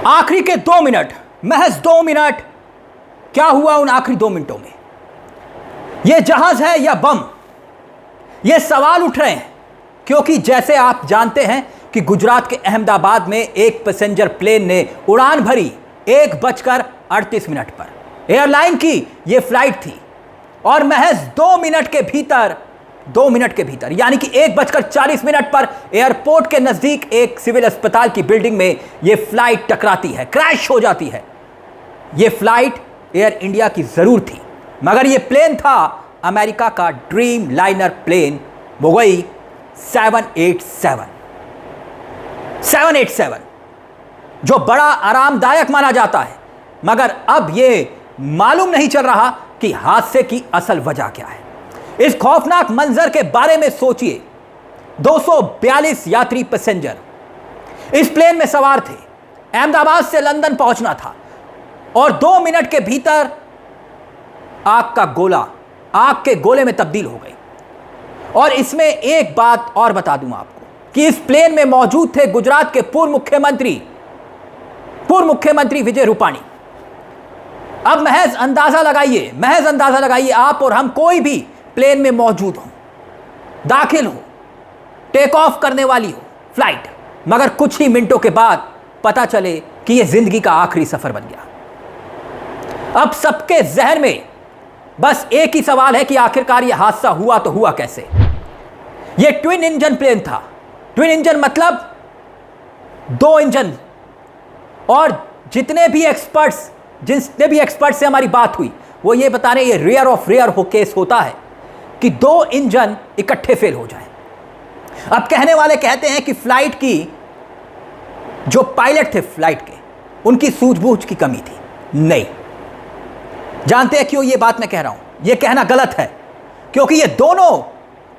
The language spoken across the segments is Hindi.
आखिरी के 2 मिनट, महज 2 मिनट, क्या हुआ उन आखिरी 2 मिनटों में? यह जहाज है या बम? ये सवाल उठ रहे हैं क्योंकि जैसे आप जानते हैं कि गुजरात के अहमदाबाद में एक पैसेंजर प्लेन ने उड़ान भरी 1:38 पर। एयरलाइन की यह फ्लाइट थी और महज 2 मिनट के भीतर यानी कि 1:40 पर एयरपोर्ट के नजदीक एक सिविल अस्पताल की बिल्डिंग में यह फ्लाइट टकराती है, क्रैश हो जाती है। यह फ्लाइट एयर इंडिया की जरूर थी, मगर यह प्लेन था अमेरिका का ड्रीम लाइनर प्लेन बोइंग 787, जो बड़ा आरामदायक माना जाता है। मगर अब यह मालूम नहीं चल रहा कि हादसे की असल वजह क्या है। इस खौफनाक मंजर के बारे में सोचिए। 242 यात्री पैसेंजर इस प्लेन में सवार थे। अहमदाबाद से लंदन पहुंचना था और 2 मिनट के भीतर आग के गोले में तब्दील हो गई। और इसमें एक बात और बता दूं आपको कि इस प्लेन में मौजूद थे गुजरात के पूर्व मुख्यमंत्री विजय रूपाणी। अब महज अंदाजा लगाइए आप और हम, कोई भी प्लेन में मौजूद हो, दाखिल हो, टेक ऑफ करने वाली हो फ्लाइट, मगर कुछ ही मिनटों के बाद पता चले कि यह जिंदगी का आखिरी सफर बन गया। अब सबके जहन में बस एक ही सवाल है कि आखिरकार यह हादसा हुआ तो हुआ कैसे। यह ट्विन इंजन प्लेन था। ट्विन इंजन मतलब 2 इंजन। और जितने भी एक्सपर्ट्स से हमारी बात हुई वो ये बता रहे हैं ये रेयर ऑफ रेयर केस होता है कि 2 इंजन इकट्ठे फेल हो जाए। अब कहने वाले कहते हैं कि फ्लाइट की जो पायलट थे फ्लाइट के, उनकी सूझबूझ की कमी थी। नहीं, जानते हैं क्यों ये बात मैं कह रहा हूं? ये कहना गलत है क्योंकि ये दोनों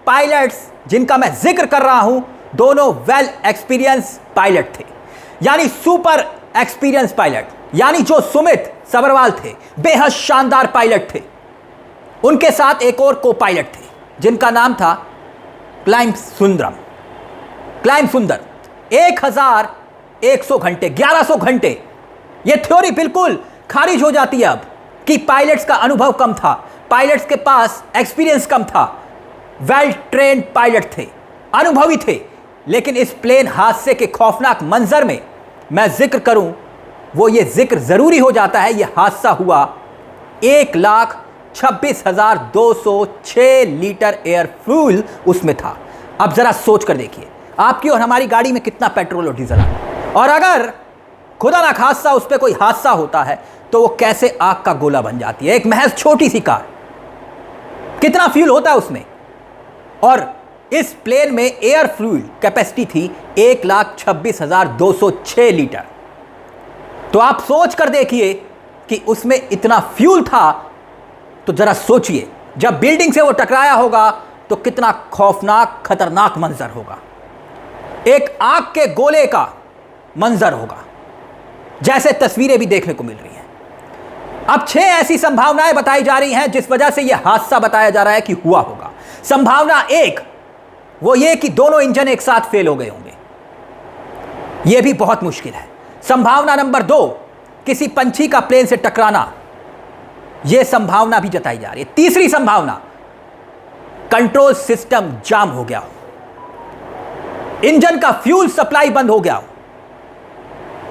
पायलट्स जिनका मैं जिक्र कर रहा हूं, दोनों वेल एक्सपीरियंस पायलट थे, यानी सुपर एक्सपीरियंस पायलट। यानी जो सुमित सबरवाल थे, बेहद शानदार पायलट थे। उनके साथ एक और को पायलट थे जिनका नाम था क्लाइम सुंदर। 1100 घंटे, 1100 घंटे। यह थ्योरी बिल्कुल खारिज हो जाती है अब कि पायलट्स का अनुभव कम था, पायलट्स के पास एक्सपीरियंस कम था। वेल ट्रेन्ड पायलट थे, अनुभवी थे। लेकिन इस प्लेन हादसे के खौफनाक मंजर में मैं जिक्र करूं, वो ये जिक्र जरूरी हो जाता है। यह हादसा हुआ 1,26,206 लीटर एयर फ्यूल उसमें था। अब जरा सोच कर देखिए, आपकी और हमारी गाड़ी में कितना पेट्रोल और डीजल है, और अगर खुदा ना खास्ता उस पर कोई हादसा होता है तो वो कैसे आग का गोला बन जाती है। एक महज छोटी सी कार, कितना फ्यूल होता है उसमें। और इस प्लेन में एयर फ्यूल कैपेसिटी थी 1,26,206 लीटर। तो आप सोच कर देखिए कि उसमें इतना फ्यूल था, तो जरा सोचिए जब बिल्डिंग से वो टकराया होगा तो कितना खौफनाक खतरनाक मंजर होगा। एक आग के गोले का मंजर होगा, जैसे तस्वीरें भी देखने को मिल रही हैं। अब 6 ऐसी संभावनाएं बताई जा रही हैं जिस वजह से यह हादसा बताया जा रहा है कि हुआ होगा। संभावना 1 वो ये कि दोनों इंजन एक साथ फेल हो गए होंगे, यह भी बहुत मुश्किल है। संभावना नंबर 2 किसी पंछी का प्लेन से टकराना, यह संभावना भी जताई जा रही है। तीसरी संभावना कंट्रोल सिस्टम जाम हो गया हो, इंजन का फ्यूल सप्लाई बंद हो गया हो,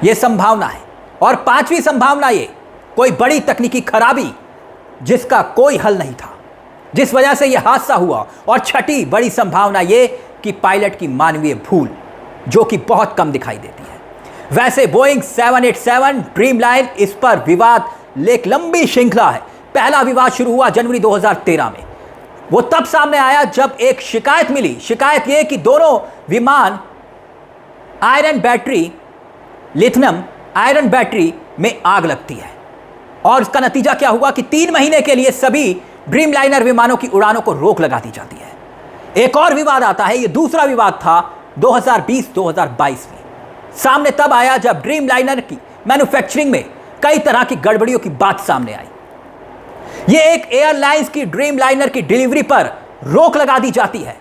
यह संभावना है। और 5वीं संभावना ये कोई बड़ी तकनीकी खराबी जिसका कोई हल नहीं था, जिस वजह से यह हादसा हुआ। और 6ठी बड़ी संभावना ये कि पायलट की मानवीय भूल, जो कि बहुत कम दिखाई देती है। वैसे बोइंग 787 ड्रीम लाइन, इस पर विवाद एक लंबी श्रृंखला है। पहला विवाद शुरू हुआ जनवरी 2013 में। वो तब सामने आया जब एक शिकायत मिली। शिकायत यह कि दोनों विमान लिथियम आयरन बैटरी में आग लगती है। और इसका नतीजा क्या हुआ कि 3 महीने के लिए सभी ड्रीम लाइनर विमानों की उड़ानों को रोक लगा दी जाती है। एक और विवाद आता है, यह दूसरा विवाद था 2020-2022 में। सामने तब आया जब ड्रीम लाइनर की मैन्युफैक्चरिंग में कई तरह की गड़बड़ियों की बात सामने आई। यह एक एयरलाइंस की ड्रीम लाइनर की डिलीवरी पर रोक लगा दी जाती है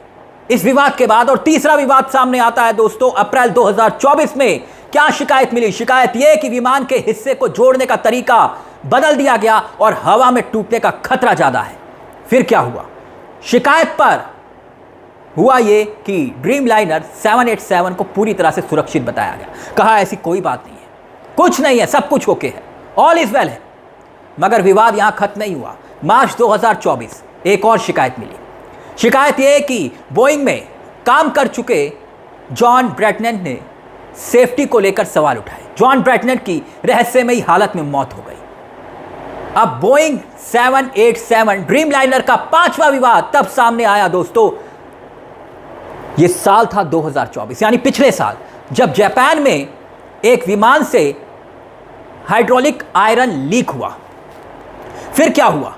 इस विवाद के बाद। और तीसरा विवाद सामने आता है दोस्तों अप्रैल 2024 में क्या शिकायत मिली? शिकायत यह कि विमान के हिस्से को जोड़ने का तरीका बदल दिया गया और हवा में टूटने का खतरा ज्यादा है। फिर क्या हुआ? शिकायत पर हुआ यह कि ड्रीमलाइनर 787 को पूरी तरह से सुरक्षित बताया गया। कहा ऐसी कोई बात नहीं है, कुछ नहीं है, सब कुछ ओके है, ऑल इज वेल है। मगर विवाद यहां खत्म नहीं हुआ। मार्च 2024 एक और शिकायत मिली। शिकायत यह कि बोइंग में काम कर चुके जॉन ब्रैटनेट ने सेफ्टी को लेकर सवाल उठाए। जॉन ब्रैटनेट की रहस्यमयी हालत में मौत हो गई। अब बोइंग 787 ड्रीमलाइनर का 5वां विवाद तब सामने आया दोस्तों। यह साल था 2024, यानी पिछले साल, जब जापान में एक विमान से हाइड्रोलिक आयरन लीक हुआ। फिर क्या हुआ?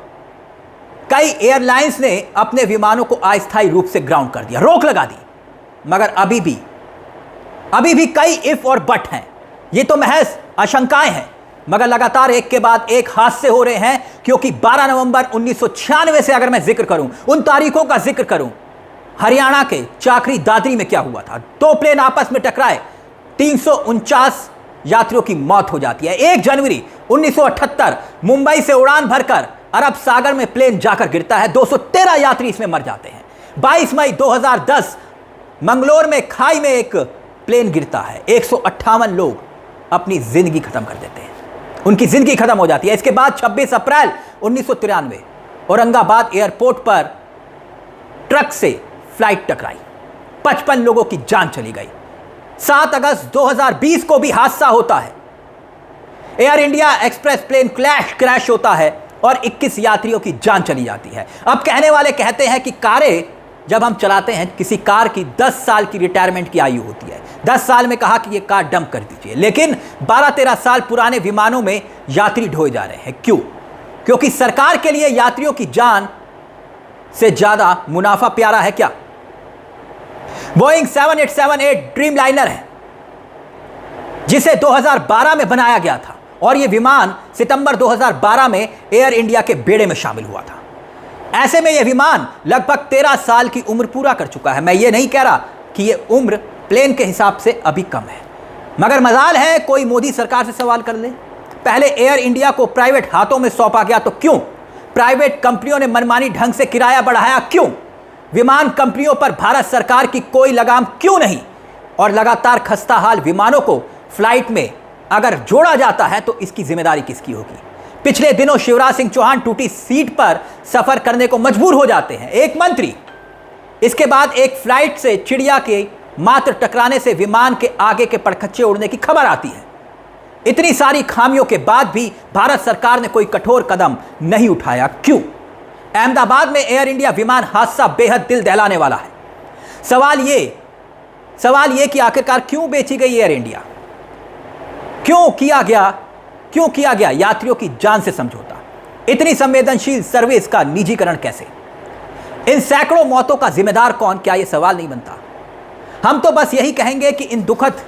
कई एयरलाइंस ने अपने विमानों को अस्थायी रूप से ग्राउंड कर दिया, रोक लगा दी। मगर अभी भी कई इफ और बट हैं। ये तो महज आशंकाएं हैं, मगर लगातार एक के बाद एक हादसे हो रहे हैं। क्योंकि 12 नवंबर 1996 से अगर मैं जिक्र करूं, उन तारीखों का जिक्र करूं, हरियाणा के चाकरी दादरी में क्या हुआ था? 2 प्लेन आपस में टकराए, 349 यात्रियों की मौत हो जाती है। 1 जनवरी 1978 मुंबई से उड़ान भरकर अरब सागर में प्लेन जाकर गिरता है, 213 यात्री इसमें मर जाते हैं। 22 मई 2010 मंगलोर में खाई में एक प्लेन गिरता है, 158 लोग अपनी जिंदगी खत्म कर देते हैं, उनकी जिंदगी खत्म हो जाती है। इसके बाद 26 अप्रैल 1993 औरंगाबाद एयरपोर्ट पर ट्रक से फ्लाइट टकराई, 55 लोगों की जान चली गई। 7 अगस्त 2020 को भी हादसा होता है, Air India Express plane crash होता है और 21 यात्रियों की जान चली जाती है। अब कहने वाले कहते हैं कि कारें जब हम चलाते हैं, किसी कार की 10 साल की रिटायरमेंट की आयु होती है। 10 साल में कहा कि ये कार डंप कर दीजिए, लेकिन 12-13 साल पुराने विमानों में यात्री ढोए जा रहे हैं। क्यों? क्योंकि सरकार के लिए यात्रियों की जान से ज्यादा मुनाफा प्यारा है क्या? बोइंग 787 ड्रीमलाइनर है, जिसे 2012 में बनाया गया था और यह विमान सितंबर 2012 में एयर इंडिया के बेड़े में शामिल हुआ था। ऐसे में यह विमान लगभग 13 साल की उम्र पूरा कर चुका है। मैं ये नहीं कह रहा कि यह उम्र प्लेन के हिसाब से अभी कम है, मगर मजाल है कोई मोदी सरकार से सवाल कर ले। पहले एयर इंडिया को प्राइवेट हाथों में सौंपा गया तो क्यों? प्राइवेट कंपनियों ने मनमानी ढंग से किराया बढ़ाया क्यों? विमान कंपनियों पर भारत सरकार की कोई लगाम क्यों नहीं? और लगातार खस्ता हाल विमानों को फ्लाइट में अगर जोड़ा जाता है तो इसकी जिम्मेदारी किसकी होगी? पिछले दिनों शिवराज सिंह चौहान टूटी सीट पर सफर करने को मजबूर हो जाते हैं, एक मंत्री। इसके बाद एक फ्लाइट से चिड़िया के मात्र टकराने से विमान के आगे के पड़खच्चे उड़ने की खबर आती है। इतनी सारी खामियों के बाद भी भारत सरकार ने कोई कठोर कदम नहीं उठाया, क्यों? अहमदाबाद में एयर इंडिया विमान हादसा बेहद दिल दहलाने वाला है। सवाल ये कि आखिरकार क्यों बेची गई एयर इंडिया? क्यों किया गया यात्रियों की जान से समझौता? इतनी संवेदनशील सर्विस का निजीकरण कैसे? इन सैकड़ों मौतों का जिम्मेदार कौन? क्या यह सवाल नहीं बनता? हम तो बस यही कहेंगे कि इन दुखद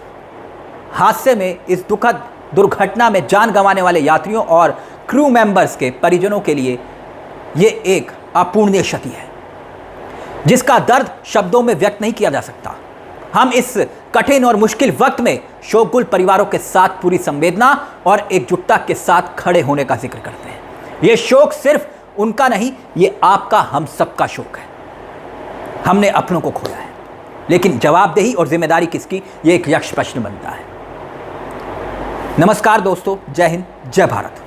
हादसे में, इस दुखद दुर्घटना में जान गंवाने वाले यात्रियों और क्रू मेंबर्स के परिजनों के लिए यह एक अपूर्णीय क्षति है, जिसका दर्द शब्दों में व्यक्त नहीं किया जा सकता। हम इस कठिन और मुश्किल वक्त में शोकगुल परिवारों के साथ पूरी संवेदना और एकजुटता के साथ खड़े होने का जिक्र करते हैं। यह शोक सिर्फ उनका नहीं, यह आपका, हम सबका शोक है। हमने अपनों को खोया है, लेकिन जवाबदेही और जिम्मेदारी किसकी, यह एक यक्ष प्रश्न बनता है। नमस्कार दोस्तों, जय हिंद, जय भारत।